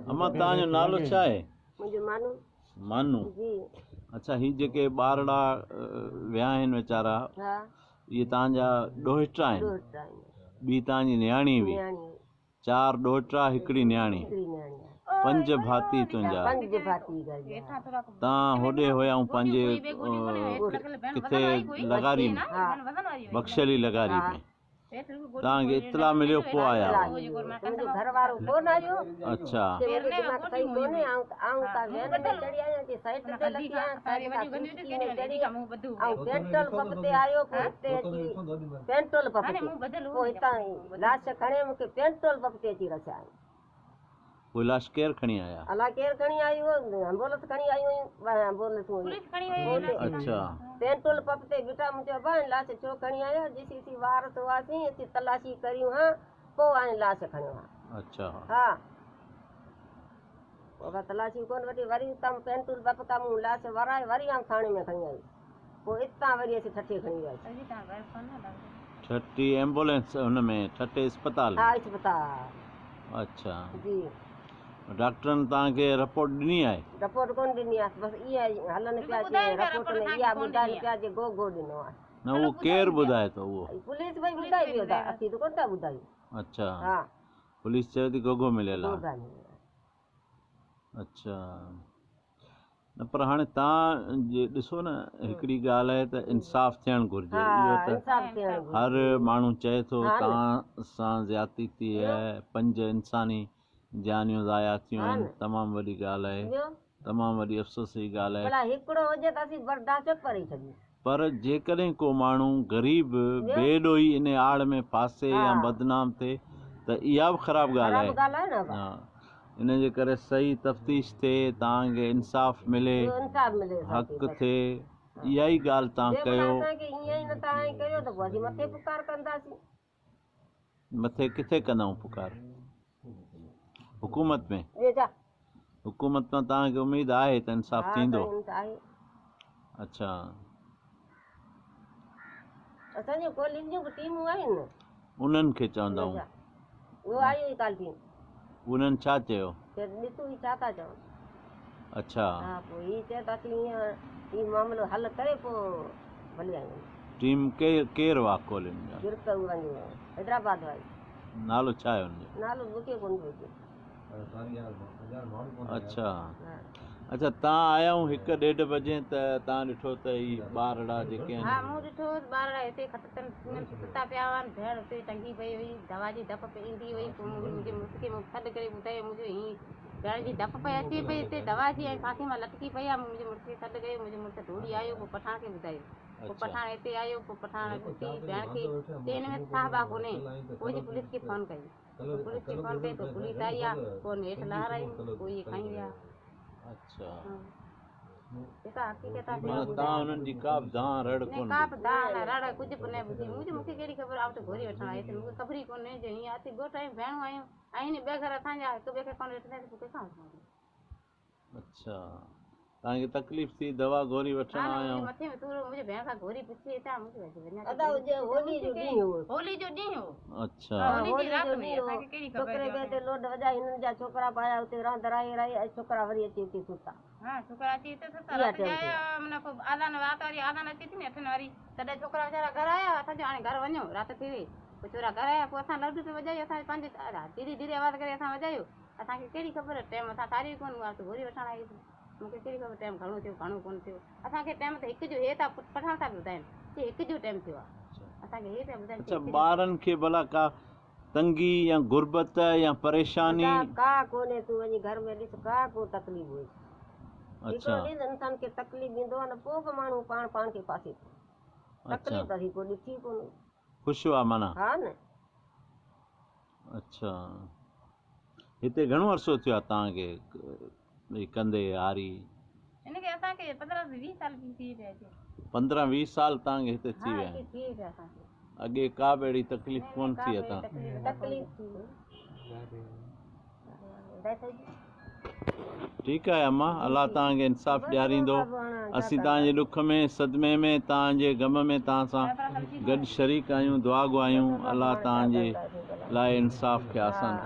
अम्मा तव्हांजो नालो छा आहे? मुंहिंजो मानू मानू। जी। अच्छा, ही जेके ॿारड़ा विया आहिनि वीचारा, हा इहे तव्हांजा ॾोहिटा आहिनि? ॾोहिटा आहिनि। ॿी तव्हांजी न्याणी हुई? न्याणी 4 ॾोहिटा हिकिड़ी न्याणी, हिकिड़ी न्याणी 5 भाती तुंहिंजा। 5 भाती गया। तव्हां होॾे हुयाऊं पंहिंजे किथे लगारी में, बख्शली लगारी में? तव्हांखे इतला मिलियो पोइ आया हुआ? मुंहिंजो घर वारो कोन आयो। अच्छा। मुंहिंजो दिमाग़ सही कोन्हे। आऊं का वैन में चढ़ी आहियां कि साइड ते लथी आहियां, साइड खां कुर्सी में चढ़ी ऐं पेट्रोल पंप ते आयो। पोइ हिते अची पेट्रोल पंप ते पोइ हितां लाश खणे मूंखे पेट्रोल पंप ते अची रखिया। पोइ लाश केरु खणी आया? अलाह केरु खणी आयो? एम्बुलेंस खणी आई हुयूं। एम्बुलेंस अच्छा। पेट्रोल पंप ते बीठा। मुंहिंजो भाउ लाश छो खणी आया? जीसीसी वारस हुआसीं, अची तलाशी करियूं हा, पोइ हाणे लाश खणियो हा। अच्छा। हा पोइ तलाशी कोन वठी वरी हितां पेट्रोल पंप तां मूं लाश वराए वरी आऊं थाणे में खणी आई। पोइ हितां वरी असीं ठठे खणी वियासीं। ठठी एम्बुलेंस हुन में ठठे अस्पताल? हा अस्पताल। अच्छा जी। डॉक्टरनि तव्हांखे रिपोर्ट ॾिनी आहे? रिपोर्ट कोन ॾिनी आहे, बसि इहा हलनि पिया जे रिपोर्ट में इहा ॿुधाइनि पिया जे गोगो ॾिनो आहे। न उहो केरु ॿुधाए थो? उहो पुलिस भई ॿुधाई वियो था, असीं त कोन था ॿुधायूं। अच्छा। हा पुलिस चयो थी गोगो मिलियल आहे। गोगा मिलियल। अच्छा। न पर हाणे तव्हां जे ॾिसो न, हिकिड़ी ॻाल्हि आहे त इंसाफ़ थियणु घुरिजे। इहो त हर माण्हू चए थो। तव्हां सां ज़्यादती थी आहे, 5 इंसानी जानियूं ज़ाया थियूं आहिनि, तमामु वॾी ॻाल्हि आहे, तमामु वॾी अफ़सोस जी ॻाल्हि आहे। हिकिड़ो हुजे त असीं बर्दाश्त करे छॾियूं। पर जेकॾहिं को माण्हू ग़रीब बेॾोही इन आड़ में फासे या बदनाम थिए त इहा बि ख़राबु ॻाल्हि आहे। हा, इन जे करे सही तफ़्तीश थिए, तव्हांखे इंसाफ़ मिले, हक़ थिए, इहा ई ॻाल्हि तव्हां कयो। मथे किथे कंदाऊं पुकार? हुकूमत में? हुकूमत मां तव्हांखे उमेदु आहे त इंसाफ़ थींदो? अच्छा। असांजी पुलिस जूं टीमूं आहिनि, उन्हनि खे चवंदा आहियूं। उहो आई हुई काल टीम। उन्हनि छा चयो? ॾिसूं ही छा था चवनि। अच्छा। हा पोइ हीअ चए था की हीअं ही मामिलो हल करे पोइ भले आयूं। टीम केरु हुआ कॉलिंग जा? हैदराबाद वारी। नालो छा आहे हुनजो? नालो मूंखे कोन पियो। अच्छा। अच्छा, तव्हां आया हूं 1-1:30 बजे त तव्हां ॾिठो त ही ॿारड़ा जेके आहिनि? हा मूं ॾिठो ॿारड़ा हिते खटनि सुता पिया हुआ, भेण हुते टंगी पई हुई, दवा जी धप ईंदी हुई। पोइ मुंहिंजे मुड़ुस खे सॾु करे ॿुधायो मुंहिंजो हीअं भेण जी धप पई अचे पई हिते दवा जी, ऐं कांसी मां लटकी पई आहे। मुंहिंजे मुड़ुस खे सॾु कयो, मुंहिंजो मुड़ुस ढोड़ी आयो, पोइ पठाण खे ॿुधायो। पोइ पठाण हिते आयो, पोइ पठाण भेण खे चई हिन में साहबा कोन्हे। पोइ जी पुलिस खे फ़ोन कई, पुलिस खे फ़ोन कई त पुलिस आई आहे, पोइ हेठि लहाराई, पोइ इहे खणी विया। अच्छा। हक़ीक़त तव्हां हुननि जी का बि दां रड़ कोन? का बि दां न रड़ कुझु बि न ॿुधी। मूंखे कहिड़ी ख़बर आहे? घोरी वठण आई त मूंखे ख़बर ई कोन्हे जो हीअं अची ॻोठ आहियूं, भेणूं आहियूं, ऐं हिन ॿिया घर असांजा हिक ॿिए खे कोन ॾिठंदा पोइ कंहिंखां वठंदा? अच्छा। तव्हांखे तकलीफ़ थी दवा गोरी वठण आया? मथे में सूर, मुंहिंजे भेण खां गोरी पुछी हितां मूंखे होली जो ॾींहुं हो। होली जो ॾींहुं हो। अच्छा। होली जी राति में असांखे कहिड़ी ख़बर? छोकिरे ॿिए ते लोड वॼाई, हिननि जा छोकिरा पाया हुते रहंद रही छोकिरा वरी अची हिते सुता। हाँ छोकिरा अची हिते सुता। राति जा माना पोइ आज़ान राति वारी आज़ान अची थी न 8 वारी, तॾहिं छोकिरा वीचारा घर आया। असां चयो हाणे घर वञो, राति थी वई। पोइ छोकिरा घर आया, पोइ असां लड्डू पे वॼाई, असां पंहिंजे धीरे धीरे आवाज़ करे असां वॼायो। असांखे कहिड़ी ख़बर टाइम? असां तारी कोन हुआ, गोरी वठण आई। मूंखे कहिड़ी ख़बर टाइम घणो थियो घणो कोन थियो? असांखे टाइम त 1 जो हे था पठाण था ॿुधाइनि कि 1 जो टाइम थियो आहे। असांखे हे था ॿुधाइनि। अच्छा, ॿारनि खे भला का तंगी या गुरबत या परेशानी? का कोन्हे, तूं वञी घर में ॾिस, का को तकलीफ़ हुई। अच्छा। इंसान खे तकलीफ़ ॾींदो आहे न, पोइ बि माण्हू पाण खे पासे थो। तकलीफ़ असीं को ॾिठी कोन। ख़ुशि हुआ माना? हा न। अच्छा। हिते घणो अरसो थियो आहे तव्हांखे कंदे हारी? इनखे असांखे 15-20 साल थी विया आहिनि। 15-20 साल तव्हांखे हिते थी विया आहिनि? अॻे का बि अहिड़ी तकलीफ़ कोन थी अथां? ठीकु आहे अम्मा, अलाह तव्हांखे इंसाफ़ ॾियारींदो। असीं तव्हांजे ॾुख में सदमे में तव्हांजे ग़म में तव्हां सां गॾु शरीक आहियूं, दुआ गुआयूं। अलाह तव्हांजे लाइ इंसाफ़ खे आसान